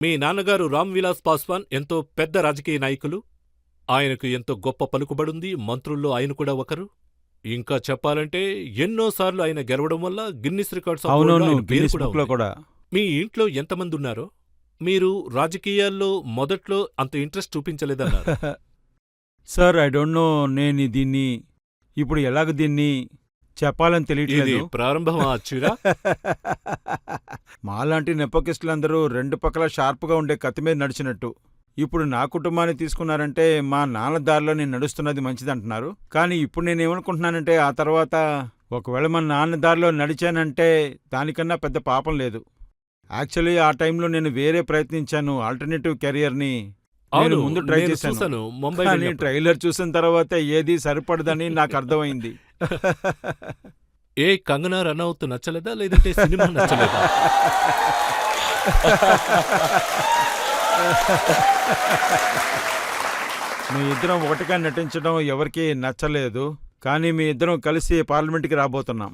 మీ నాన్నగారు రామ్ విలాస్ పాస్వాన్ ఎంతో పెద్ద రాజకీయ నాయకులు. ఆయనకు ఎంతో గొప్ప పలుకుబడుంది. మంత్రుల్లో ఆయన కూడా ఒకరు. ఇంకా చెప్పాలంటే ఎన్నోసార్లు ఆయన గెలవడం వల్ల గిన్నిస్ రికార్డ్స్ ఆఫ్ వరల్డ్‌లో అవునవును, ఆయన పేరు గిన్నిస్ కూడా బుక్‌లో ఉంది. కూడా. మీ ఇంట్లో ఎంతమందున్నారో? మీరు రాజకీయాల్లో మొదట్లో అంత ఇంట్రెస్ట్ చూపించలేదన్నారు. సార్, ఐ డోంట్ నో నేను దీన్ని ఇప్పుడు ఎలాగ దీన్ని చెప్పాలని ఇది తెలియట్లేదు. ప్రారంభమా అచ్చురా? మాలాంటి నెపోకిస్టులందరూ రెండు పక్కల షార్ప్గా ఉండే కత్తి మీద నడిచినట్టు. ఇప్పుడు నా కుటుంబాన్ని తీసుకున్నారంటే మా నాన్న దారిలో నేను నడుస్తున్నది మంచిదంటున్నారు. కానీ ఇప్పుడు నేనేమనుకుంటున్నానంటే ఆ తర్వాత ఒకవేళ మా నాన్న దారిలో నడిచానంటే దానికన్నా పెద్ద పాపం లేదు. యాక్చువల్లీ ఆ టైంలో నేను వేరే ప్రయత్నించాను, ఆల్టర్నేటివ్ కెరియర్ని నేను అవును, ముందు ట్రై నేను చేశాను. చూశాను ముంబై కానీ వెళ్ళినప్పుడు. ట్రైలర్ చూసిన తర్వాత ఏదీ సరిపడదని నాకు అర్థమైంది. ఏ కంగనా రనౌత్ నచ్చలేదా? లేదంటే సినిమా నచ్చలేదా? మీ ఇద్దరం ఒకటిగా నటించడం ఎవరికీ నచ్చలేదు. కానీ మీ ఇద్దరం కలిసి పార్లమెంట్కి రాబోతున్నాం.